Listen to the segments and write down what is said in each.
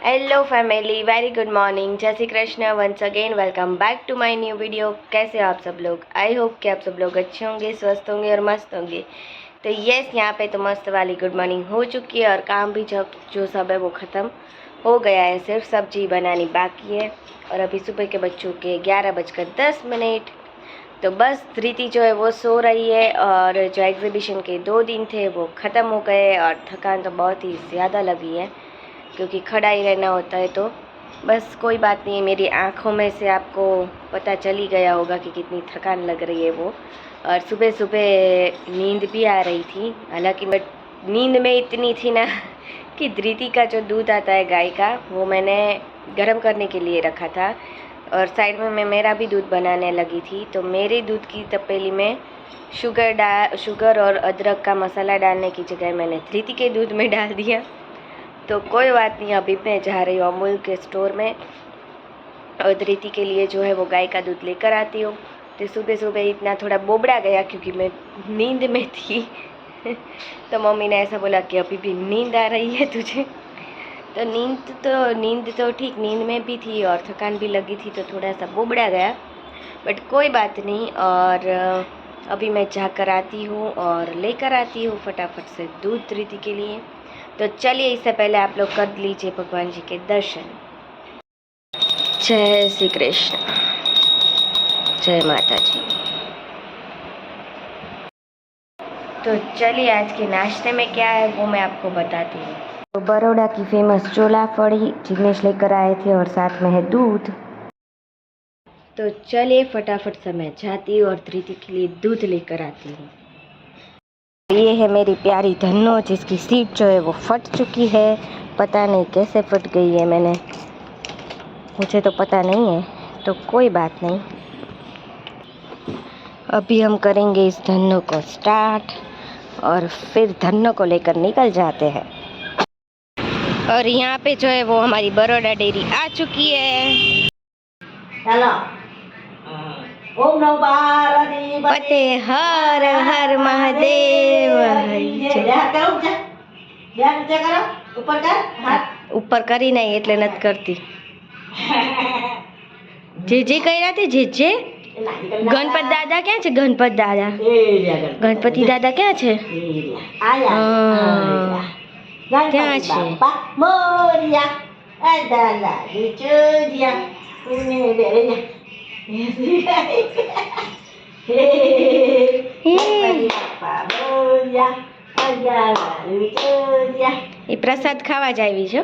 Hello family, very good morning, जय Shri Krishna. Once again welcome back to my new video. कैसे हो आप सब लोग? आई होप कि आप सब लोग अच्छे होंगे, स्वस्थ होंगे और मस्त होंगे। तो यस, यहाँ पे तो मस्त वाली गुड मॉर्निंग हो चुकी है और काम भी जो सब है वो ख़त्म हो गया है। सिर्फ सब्जी बनानी बाकी है और अभी सुबह के बज चुके 11:10। तो बस धृति जो है वो सो रही है और जो एग्जीबिशन के 2 दिन थे वो ख़त्म हो गए और थकान तो बहुत ही ज़्यादा लगी है क्योंकि खड़ा ही रहना होता है। तो बस कोई बात नहीं, मेरी आँखों में से आपको पता चल ही गया होगा कि कितनी थकान लग रही है वो। और सुबह सुबह नींद भी आ रही थी, हालांकि मैं नींद में इतनी थी ना कि धृति का जो दूध आता है गाय का वो मैंने गर्म करने के लिए रखा था और साइड में मैं मेरा भी दूध बनाने लगी थी। तो मेरे दूध की तपेली में शुगर और अदरक का मसाला डालने की जगह मैंने धृति के दूध में डाल दिया। तो कोई बात नहीं, अभी मैं जा रही हूँ अमूल के स्टोर में और धृति के लिए जो है वो गाय का दूध लेकर आती हूँ। तो सुबह सुबह इतना थोड़ा बोबड़ा गया क्योंकि मैं नींद में थी तो मम्मी ने ऐसा बोला कि अभी भी नींद आ रही है तुझे। तो नींद तो ठीक, नींद में भी थी और थकान भी लगी थी तो थोड़ा सा बोबड़ा गया, बट कोई बात नहीं। और अभी मैं जाकर आती हूँ और लेकर आती हूँ फटाफट से दूध धृति के लिए। तो चलिए, इससे पहले आप लोग कर लीजिए भगवान जी के दर्शन। जय श्री कृष्ण, जय माता जी। तो चलिए, आज के नाश्ते में क्या है वो मैं आपको बताती हूँ। तो बड़ौदा की फेमस छोला फड़ी जिग्नेश लेकर आए थे और साथ में है दूध। तो चलिए फटाफट से मैं जाती हूँ और धृति के लिए दूध लेकर आती हूँ। ये है मेरी प्यारी धन्नो, जिसकी सीट जो है वो फट चुकी है। पता नहीं कैसे फट गई है, मुझे तो पता नहीं है, तो कोई बात नहीं। अभी हम करेंगे इस धन्नो को स्टार्ट और फिर धन्नो को लेकर निकल जाते हैं। और यहाँ पे जो है वो हमारी बड़ौदा डेयरी आ चुकी है। हेलो, ओम नमो पार्वती पते हर हर महादेव। ऊपर कर हाथ ऊपर કરી નહીં એટલે નથી કરતી। જે કર્યા તે જે ગણપત દાદા ક્યાં છે? ગણપત દાદા, ગણપતિ દાદા ક્યાં છે? ક્યાં છે? મોરિયા દાદા જોડિયા એ પ્રસાદ ખાવા જ આવી છો।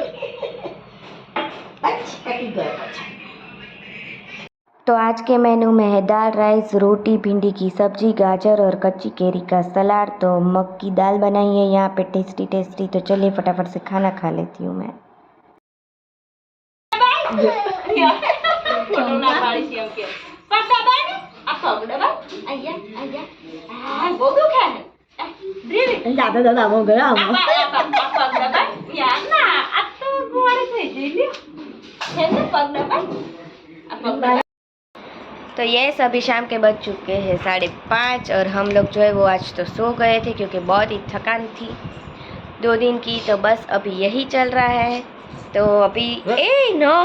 तो आज के मेनू में है दाल राइस, रोटी, भिंडी की सब्जी, गाजर और कच्ची केरी का सलाद। तो मग की दाल बनाई है यहाँ पे टेस्टी टेस्टी। तो चलिए फटाफट से खाना खा लेती हूँ मैं। દાદા આવો ગયા तो ये अभी शाम के बज चुके हैं 5:30 और हम लोग जो है वो आज तो सो गए थे क्योंकि बहुत ही थकान थी 2 दिन की। तो बस अभी यही चल रहा है। तो अभी नो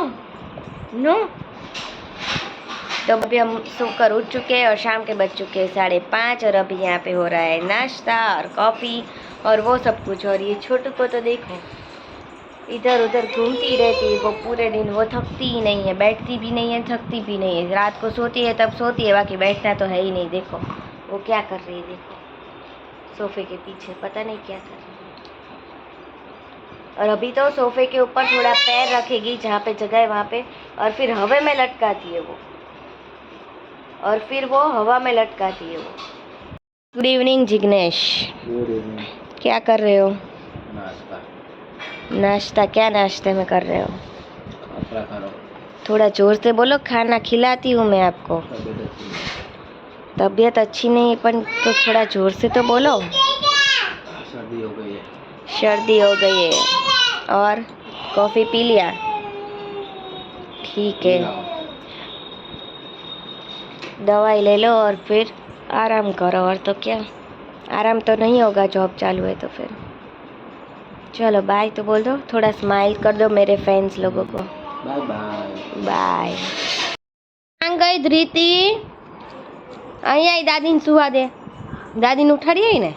तो अभी हम सोकर उठ चुके हैं और शाम के बज चुके हैं 5:30 और अभी यहाँ पे हो रहा है नाश्ता और कॉफ़ी और वो सब कुछ। और ये छोटू को तो देखो, इधर उधर घूमती रहती है वो पूरे दिन। वो थकती ही नहीं है, बैठती भी नहीं है, थकती भी नहीं है। रात को सोती है तब सोती है, बाकी बैठना तो है ही नहीं। देखो वो क्या कर रही है, देखो सोफे के पीछे पता नहीं क्या कर रही है। और अभी तो सोफे के ऊपर थोड़ा पैर रखेगी जहाँ पे जगह है वहाँ पे, और फिर हवा में लटकाती है वो, और फिर वो हवा में लटकाती है वो। गुड इवनिंग जिग्नेश, क्या कर रहे हो? नाश्ता क्या नाश्ते में कर रहे हो? थोड़ा जोर से बोलो, खाना खिलाती हूँ मैं आपको। तबीयत अच्छी नहीं पर तो थोड़ा जोर से तो बोलो। सर्दी हो गई है। सर्दी हो गई है। और कॉफ़ी पी लिया? ठीक है, दवाई ले लो और फिर आराम करो। और तो क्या, आराम तो नहीं होगा, जॉब चालू है तो फिर चलो बाय तो बोल दो, थोड़ा स्माइल कर दो मेरे फैंस लोगों को। Bye bye. बाय। ક્યાં ગઈ ધ્રીતિ? અહીંયા આઈ, દાદીને સુવા દે. દાદીને ઉઠાડી આઈ ને.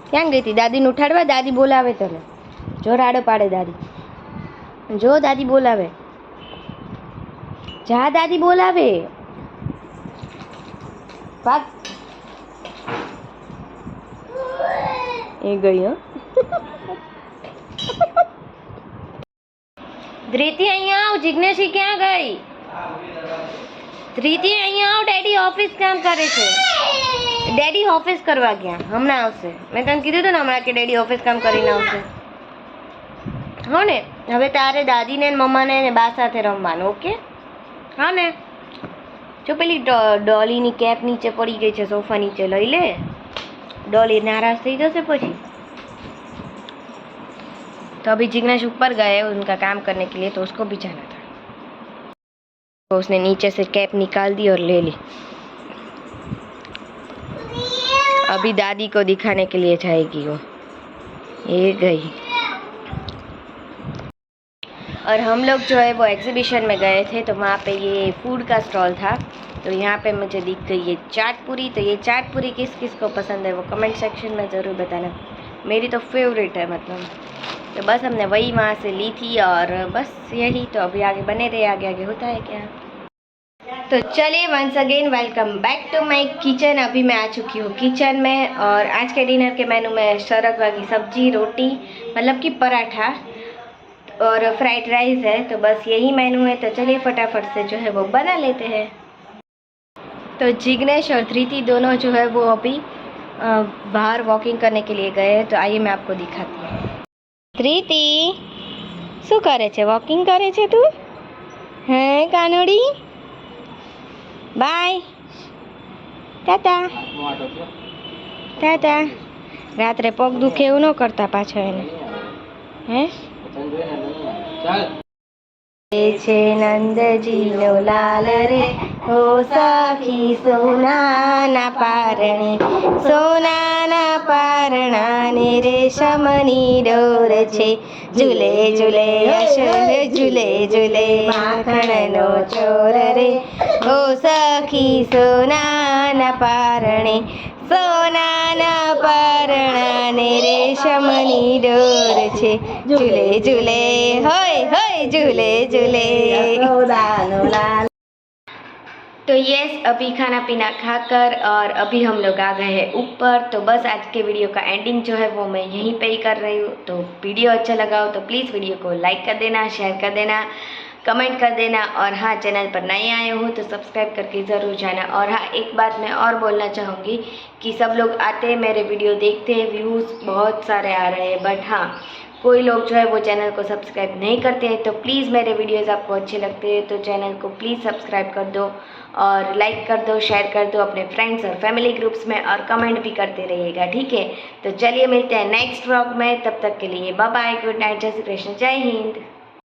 ક્યાં ગઈ હતી? દાદીને ઉઠાડવા, દાદી બોલાવે તને. જો રાડો પાડે દાદી. જો દાદી બોલાવે. જા દાદી બોલાવે. ભાગ. એ ગઈ હો. ધ્રીતિ અહીંયા આવ. જિજ્ઞેશી ક્યાં ગઈ? ધ્રીતિ અહીંયા આવ. ડેડી ઓફિસ કામ કરે છે. ડેડી ઓફિસ કરવા ગયા, હમણાં આવશે. મેં તને કીધું હતું ને હમણાં કે ડેડી ઓફિસ કામ કરીને આવશે. હો ને, હવે તારે દાદીને ને મમ્માને ને બા સાથે રમવાનું. ઓકે? હા ને? જો પેલી ડોલીની કેપ નીચે પડી ગઈ છે સોફા નીચે, લઈ લે. डॉली नाराज थी जैसे પછી तो अभी जिग्नेश ऊपर गए उनका काम करने के लिए, तो उसको भी जाना था, तो उसने नीचे से कैप निकाल दी और ले ली। अभी दादी को दिखाने के लिए जाएगी वो, ये गई। और हम लोग जो है वो एग्जीबिशन में गए थे, तो वहाँ पे ये फूड का स्टॉल था, तो यहाँ पे मुझे दिख गई ये चाट पूरी। तो ये चाट पूरी किस किस को पसंद है वो कमेंट सेक्शन में ज़रूर बताना, मेरी तो फेवरेट है मतलब। तो बस हमने वही वहाँ से ली थी और बस यही। तो अभी आगे बने रहे, आगे आगे होता है क्या। तो चलिए once again welcome back to my kitchen. अभी मैं आ चुकी हूँ किचन में और आज के डिनर के मेनू में सरगवा की सब्जी, रोटी मतलब कि पराठा और फ्राइड राइस है। तो बस यही मेनू है, तो चलिए फटाफट से जो है वो बना लेते हैं। तो जिग्नेश और धृति दोनों जो है वो अभी बाहर वॉकिंग करने के लिए गए हैं, तो आइए मैं आपको दिखाती हूँ। धृति શું કરે છે? વોકિંગ કરે છે તું? હે કાનુડી? બાય ટાટા ટાટા। રાત્રે પગ દુખે એવું ન કરતા પાછો એને, હે? છે નંદજીનો લાલ રે, હો સાખી સોનાના પારણે, સોનાના પારણાને રેશમની ડોર છે, ઝૂલે ઝૂલે અશોક ઝૂલે ઝૂલે માખણનો ચોર રે, હો સખી સોનાના પારણે, સોનાના પારણાને રેશમની ડોર છે, ઝૂલે ઝૂલે હોય હોય ઝૂલે ઝૂલે। तो यस, अभी खाना पीना खाकर और अभी हम लोग आ गए हैं ऊपर। तो बस आज के वीडियो का एंडिंग जो है वो मैं यहीं पे ही कर रही हूँ। तो वीडियो अच्छा लगा हो तो प्लीज़ वीडियो को लाइक कर देना, शेयर कर देना, कमेंट कर देना, और हाँ चैनल पर नए आए हो तो सब्सक्राइब करके ज़रूर जाना। और हाँ एक बात मैं और बोलना चाहूँगी कि सब लोग आते हैं मेरे वीडियो देखते हैं, व्यूज़ बहुत सारे आ रहे हैं, बट हाँ कोई लोग जो है वो चैनल को सब्सक्राइब नहीं करते हैं। तो प्लीज़ मेरे वीडियोज़ आपको अच्छे लगते हैं तो चैनल को प्लीज़ सब्सक्राइब कर दो और लाइक कर दो, शेयर कर दो अपने फ्रेंड्स और फैमिली ग्रुप्स में, और कमेंट भी करते रहिएगा, ठीक है। तो चलिए मिलते हैं नेक्स्ट व्लॉग में, तब तक के लिए बाय बाय, गुड नाइट, जय श्री कृष्ण, जय हिंद।